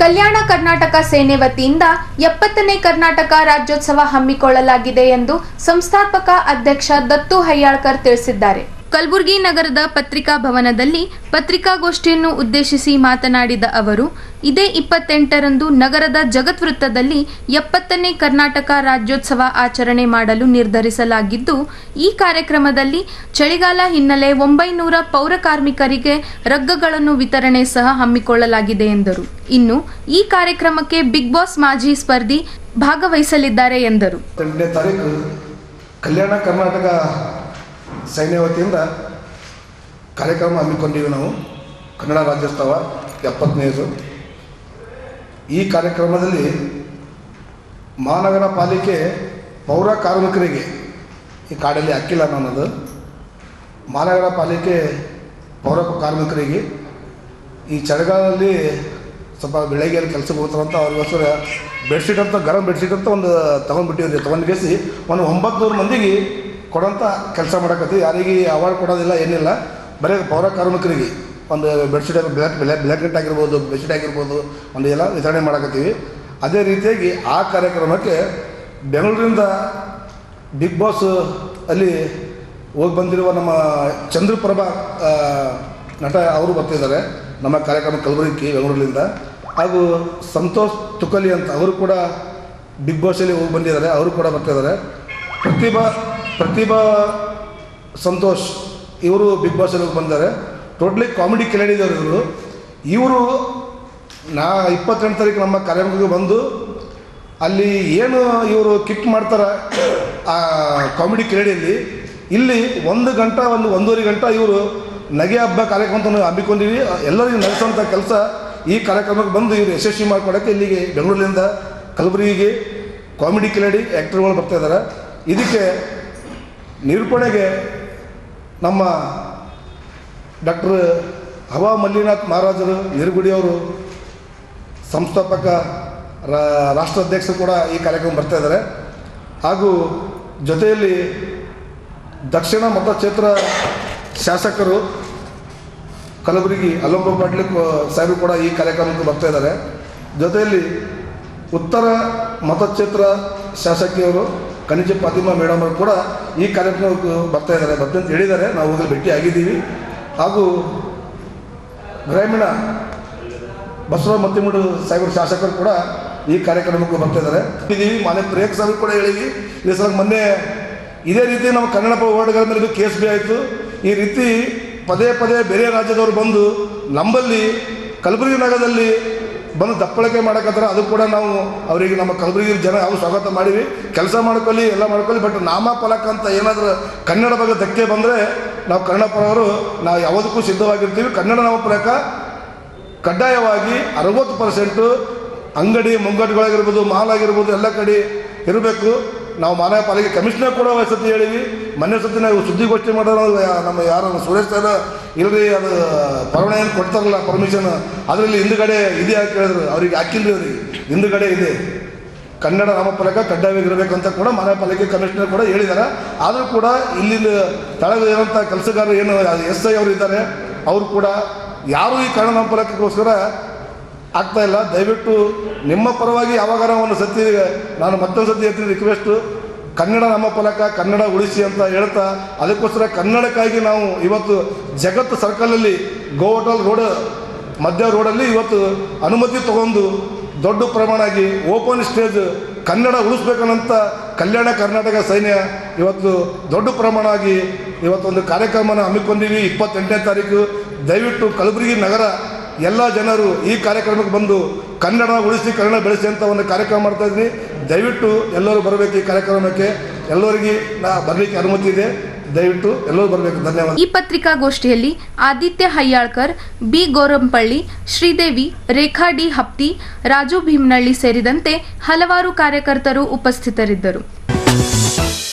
ಕಲ್ಯಾಣ ಕರ್ನಾಟಕ ಸೇನೆ ವತಿಯಿಂದ 70ನೇ ಕರ್ನಾಟಕ ರಾಜ್ಯೋತ್ಸವ ಹಮ್ಮಿಕೊಳ್ಳಲಾಗಿದೆ ಎಂದು ಸಂಸ್ಥಾಪಕ ಅಧ್ಯಕ್ಷ ದತ್ತು ಹಯ್ಯಾಳ್ಕರ್ ತಿಳಿಸಿದ್ದಾರೆ. ಕಲಬುರಗಿ ನಗರದ ಪತ್ರಿಕಾ ಭವನದಲ್ಲಿ ಪತ್ರಿಕಾಗೋಷ್ಠಿಯನ್ನು ಉದ್ದೇಶಿಸಿ ಮಾತನಾಡಿದ ಅವರು, ಇದೇ 28ರಂದು ನಗರದ ಜಗತ್ ವೃತ್ತದಲ್ಲಿ 70ನೇ ಕರ್ನಾಟಕ ರಾಜ್ಯೋತ್ಸವ ಆಚರಣೆ ಮಾಡಲು ನಿರ್ಧರಿಸಲಾಗಿದ್ದು, ಈ ಕಾರ್ಯಕ್ರಮದಲ್ಲಿ ಚಳಿಗಾಲ ಹಿನ್ನೆಲೆ 900 ಪೌರ ಕಾರ್ಮಿಕರಿಗೆ ರಗ್ಗಗಳನ್ನು ವಿತರಣೆ ಸಹ ಹಮ್ಮಿಕೊಳ್ಳಲಾಗಿದೆ ಎಂದರು. ಇನ್ನು ಈ ಕಾರ್ಯಕ್ರಮಕ್ಕೆ ಬಿಗ್ ಬಾಸ್ ಮಾಜಿ ಸ್ಪರ್ಧಿ ಭಾಗವಹಿಸಲಿದ್ದಾರೆ ಎಂದರು. ಕಲ್ಯಾಣ ಕರ್ನಾಟಕ ಸೈನ್ಯ ವತಿಯಿಂದ ಕಾರ್ಯಕ್ರಮ ಹಮ್ಮಿಕೊಂಡಿವಿ. ನಾವು ಕನ್ನಡ ರಾಜ್ಯೋತ್ಸವ 70ನೇದು. ಈ ಕಾರ್ಯಕ್ರಮದಲ್ಲಿ ಮಹಾನಗರ ಪಾಲಿಕೆ ಪೌರ ಕಾರ್ಮಿಕರಿಗೆ, ಈ ಕಾಡಲ್ಲಿ ಹಾಕಿಲ್ಲ ನನ್ನದು, ಮಹಾನಗರ ಪಾಲಿಕೆ ಪೌರ ಕಾರ್ಮಿಕರಿಗೆ ಈ ಚಳಿಗಾಲದಲ್ಲಿ ಸ್ವಲ್ಪ ಬೆಳಗ್ಗೆ ಕೆಲಸಕ್ಕೆ ಹೋಗ್ತಾರಂತ ಅವ್ರಿಗೋಸ್ಕರ ಬೆಡ್ಶೀಟ್ ಅಂತ, ಗರಂ ಬೆಡ್ಶೀಟ್ ಅಂತ ಒಂದು ತೊಗೊಂಡ್ಬಿಟ್ಟಿವ್ರಿ. ತೊಗೊಂಡ್ಗೇಸಿ ಒಂದು 900 ಮಂದಿಗೆ ಕೊಡೋಂಥ ಕೆಲಸ ಮಾಡಕತ್ತೀವಿ. ಯಾರಿಗೆ ಅವಾರ್ಡ್ ಕೊಡೋದಿಲ್ಲ, ಏನಿಲ್ಲ, ಬರೀ ಪೌರ ಕಾರ್ಮಿಕರಿಗೆ ಒಂದು ಬೆಡ್ಶೀಟ್ ಬ್ಲ್ಯಾಂಕೆಟ್ ಆಗಿರ್ಬೋದು, ಬೆಡ್ಶೀಟ್ ಆಗಿರ್ಬೋದು, ಒಂದು ಎಲ್ಲ ವಿತರಣೆ ಮಾಡಕತ್ತೀವಿ. ಅದೇ ರೀತಿಯಾಗಿ ಆ ಕಾರ್ಯಕ್ರಮಕ್ಕೆ ಬೆಂಗಳೂರಿಂದ ಬಿಗ್ ಬಾಸ್ ಅಲ್ಲಿ ಹೋಗಿ ಬಂದಿರುವ ನಮ್ಮ ಚಂದ್ರಪ್ರಭಾ ನಟ ಅವರು ಬರ್ತಿದ್ದಾರೆ ನಮ್ಮ ಕಾರ್ಯಕ್ರಮ ಕಲಬುರಗಿ ಬೆಂಗಳೂರಿನಿಂದ. ಹಾಗೂ ಸಂತೋಷ್ ತುಕಲಿ ಅಂತ ಅವರು ಕೂಡ ಬಿಗ್ ಬಾಸಲ್ಲಿ ಹೋಗಿ ಬಂದಿದ್ದಾರೆ, ಅವರು ಕೂಡ ಬರ್ತಿದ್ದಾರೆ. ಪ್ರತಿಭಾ ಸಂತೋಷ್ ಇವರು ಬಿಗ್ ಬಾಸಲ್ಲಿ ಹೋಗಿ ಬಂದಿದ್ದಾರೆ. ಟೋಟ್ಲಿ ಕಾಮಿಡಿ ಕೆಳಡಿದವರು ಇವರು. 28ನೇ ತಾರೀಕು ನಮ್ಮ ಕಾರ್ಯಕ್ರಮಕ್ಕೆ ಬಂದು ಅಲ್ಲಿ ಏನು ಇವರು ಕಿಟ್ ಮಾಡ್ತಾರೆ ಆ ಕಾಮಿಡಿ ಕೆಳಡಿಯಲ್ಲಿ, ಇಲ್ಲಿ 1 ಗಂಟೆ 1.5 ಗಂಟೆ ಇವರು ನಗೆ ಹಬ್ಬ ಕಾರ್ಯಕ್ರಮ ಹಮ್ಮಿಕೊಂಡಿವಿ. ಎಲ್ಲರಿಗೂ ನಡೆಸುವಂಥ ಕೆಲಸ ಈ ಕಾರ್ಯಕ್ರಮಕ್ಕೆ ಬಂದು ಇವರು ಯಶಸ್ವಿ ಮಾಡಿಕೊಡೋಕ್ಕೆ ಇಲ್ಲಿಗೆ ಬೆಂಗಳೂರಿನಿಂದ ಕಲಬುರಗಿಗೆ ಕಾಮಿಡಿ ಕಿಲಾಡಿ ಆ್ಯಕ್ಟರ್ಗಳು ಬರ್ತಾಯಿದ್ದಾರೆ. ಇದಕ್ಕೆ ನಿರೂಪಣೆಗೆ ನಮ್ಮ ಡಾಕ್ಟರ್ ಹವಾ ಮಲ್ಲಿನಾಥ್ ಮಹಾರಾಜರು ನಿರುಗುಡಿಯವರು ಸಂಸ್ಥಾಪಕ ರಾಷ್ಟ್ರಾಧ್ಯಕ್ಷರು ಕೂಡ ಈ ಕಾರ್ಯಕ್ರಮ ಬರ್ತಾಯಿದ್ದಾರೆ. ಹಾಗೂ ಜೊತೆಯಲ್ಲಿ ದಕ್ಷಿಣ ಮತಕ್ಷೇತ್ರ ಶಾಸಕರು ಕಲಬುರಗಿ ಅಲ್ಲಂಬ ಪಾಟೀಲ್ ಸಾಹೇಬರು ಕೂಡ ಈ ಕಾರ್ಯಕ್ರಮಕ್ಕೆ ಬರ್ತಾಯಿದ್ದಾರೆ. ಜೊತೆಯಲ್ಲಿ ಉತ್ತರ ಮತಕ್ಷೇತ್ರ ಶಾಸಕಿಯವರು ಖನಿಜ ಫಾತಿಮಾ ಮೇಡಮ್ ಅವರು ಕೂಡ ಈ ಕಾರ್ಯಕ್ರಮಕ್ಕೆ ಬರ್ತಾಯಿದ್ದಾರೆ, ಅಂತ ಹೇಳಿದ್ದಾರೆ. ನಾವು ಹೋಗಿ ಭೇಟಿ ಆಗಿದ್ದೀವಿ. ಹಾಗೂ ಗ್ರಾಮೀಣ ಬಸವ ಮತ್ತಿಮೂಡು ಸಾಹೇಬರ ಶಾಸಕರು ಕೂಡ ಈ ಕಾರ್ಯಕ್ರಮಕ್ಕೆ ಬರ್ತಾಯಿದ್ದಾರೆ. ಇದ್ದೀವಿ ಮಾನ್ಯ ಪ್ರಿಯಾಂಕ್ ಸಾಹೇಬರು ಕೂಡ ಹೇಳಿದ್ವಿ. ಈ ಸಲ ಮೊನ್ನೆ ಇದೇ ರೀತಿ ನಮ್ಮ ಕನ್ನಡ ವಾರ್ಡ್ಗಳ ಮೇಲೆ ಕೇಸ್ ಬಿ ಆಯಿತು. ಈ ರೀತಿ ಪದೇ ಬೇರೆ ರಾಜ್ಯದವರು ಬಂದು ನಮ್ಮಲ್ಲಿ ಕಲಬುರಗಿ ನಗರದಲ್ಲಿ ಬಂದು ದಪ್ಪಳಿಕೆ ಮಾಡಕತ್ತಾರೆ. ಅದು ಕೂಡ ನಾವು ಅವರಿಗೆ ನಮ್ಮ ಕಲಬುರಗಿ ಜನ ಯಾವ ಸ್ವಾಗತ ಮಾಡೀವಿ. ಕೆಲಸ ಮಾಡ್ಕೊಳ್ಳಿ, ಎಲ್ಲ ಮಾಡ್ಕೊಳ್ಳಿ, ಬಟ್ ನಾಮಫಲಕ ಅಂತ ಏನಾದರೂ ಕನ್ನಡ ಬಗ್ಗೆ ಧಕ್ಕೆ ಬಂದರೆ ನಾವು ಕನ್ನಡ ಪರವರು ನಾವು ಯಾವುದಕ್ಕೂ ಸಿದ್ಧವಾಗಿರ್ತೀವಿ. ಕನ್ನಡ ನಾಮಫಲಕ ಕಡ್ಡಾಯವಾಗಿ 60% ಅಂಗಡಿ ಮುಂಗಟ್ಟುಗಳಾಗಿರ್ಬೋದು, ಮಾಲ್ ಆಗಿರ್ಬೋದು, ಎಲ್ಲ ಕಡೆ ಇರಬೇಕು. ನಾವು ಮಹಾನಗರ ಪಾಲಿಕೆ ಕಮಿಷನರ್ ಕೂಡ ಸತಿ ಹೇಳಿವಿ. ಮೊನ್ನೆ ಸತಿ ನಾವು ಸುದ್ದಿಗೋಷ್ಠಿ ಮಾಡೋದು ನಮ್ಮ ಯಾರು ಸುರೇಶ್ ಸರ್ ಇಲ್ರಿ, ಅದು ಪರವಾನಗಿ ಏನು ಕೊಡ್ತಾರಲ್ಲ ಪರ್ಮಿಷನ್, ಅದರಲ್ಲಿ ಹಿಂದುಗಡೆ ಇದೆ ಅಂತ ಹೇಳಿದ್ರು. ಅವ್ರಿಗೆ ಹಾಕಿಲ್ರಿ, ಅವ್ರಿಗೆ ಹಿಂದುಗಡೆ ಇದೆ ಕನ್ನಡ ನಾಮಫಲಕ ಕಡ್ಡಾಯವಾಗಿರಬೇಕಂತ ಕೂಡ ಮಹಾನಗರ ಪಾಲಿಕೆ ಕಮಿಷನರ್ ಕೂಡ ಹೇಳಿದ್ದಾರೆ. ಆದರೂ ಕೂಡ ಇಲ್ಲಿಂದ ತಳಗ ಇರೋಂಥ ಕೆಲಸಗಾರರು ಏನು SI ಅವರು ಇದ್ದಾರೆ, ಅವರು ಕೂಡ ಯಾರೂ ಈ ಕನ್ನಡ ನಾಮಫಲಕಕ್ಕೋಸ್ಕರ ಆಗ್ತಾ ಇಲ್ಲ. ದಯವಿಟ್ಟು ನಿಮ್ಮ ಪರವಾಗಿ ಯಾವಾಗಾರ ಒಂದು ಸತಿ ನಾನು ಮತ್ತೊಂದು ಸತಿ ಹೇಳ್ತೀನಿ, ರಿಕ್ವೆಸ್ಟು, ಕನ್ನಡ ನಾಮಫಲಕ ಕನ್ನಡ ಉಳಿಸಿ ಅಂತ ಹೇಳ್ತಾ, ಅದಕ್ಕೋಸ್ಕರ ಕನ್ನಡಕ್ಕಾಗಿ ನಾವು ಇವತ್ತು ಜಗತ್ತು ಸರ್ಕಲಲ್ಲಿ ಗೋವಟಲ್ ರೋಡ್ ಮಧ್ಯ ರೋಡಲ್ಲಿ ಇವತ್ತು ಅನುಮತಿ ತಗೊಂಡು ದೊಡ್ಡ ಪ್ರಮಾಣವಾಗಿ ಓಪನ್ ಸ್ಟೇಜ್ ಕನ್ನಡ ಉಳಿಸ್ಬೇಕನ್ನಂತ ಕಲ್ಯಾಣ ಕರ್ನಾಟಕ ಸೈನ್ಯ ಇವತ್ತು ದೊಡ್ಡ ಪ್ರಮಾಣವಾಗಿ ಇವತ್ತೊಂದು ಕಾರ್ಯಕ್ರಮನ ಹಮ್ಮಿಕೊಂಡಿವಿ. 28ನೇ ತಾರೀಕು ದಯವಿಟ್ಟು ಕಲಬುರಗಿ ನಗರ ಎಲ್ಲ ಜನರು ಈ ಕಾರ್ಯಕ್ರಮಕ್ಕೆ ಬಂದು ಕನ್ನಡ ಉಳಿಸಿ ಕನ್ನಡ ಬೆಳೆಸಿ ಅಂತ ಒಂದು ಕಾರ್ಯಕ್ರಮ ಮಾಡ್ತಾ ಇದ್ದೀನಿ. ದಯವಿಟ್ಟು ಎಲ್ಲರೂ ಬರಬೇಕು ಈ ಕಾರ್ಯಕ್ರಮಕ್ಕೆ. ಎಲ್ಲರಿಗೆ ಬರಲಿಕ್ಕೆ ಅನುಮತಿ ಇದೆ, ದಯವಿಟ್ಟು ಎಲ್ಲರೂ ಬರಬೇಕು. ಧನ್ಯವಾದ. ಈ ಪತ್ರಿಕಾಗೋಷ್ಠಿಯಲ್ಲಿ ಆದಿತ್ಯ ಹಯ್ಯಾಳ್ಕರ್, ಬಿ ಗೋರಂಪಳ್ಳಿ, ಶ್ರೀದೇವಿ, ರೇಖಾ ಡಿ ಹಪ್ತಿ, ರಾಜು ಭೀಮನಳ್ಳಿ ಸೇರಿದಂತೆ ಹಲವಾರು ಕಾರ್ಯಕರ್ತರು ಉಪಸ್ಥಿತರಿದ್ದರು.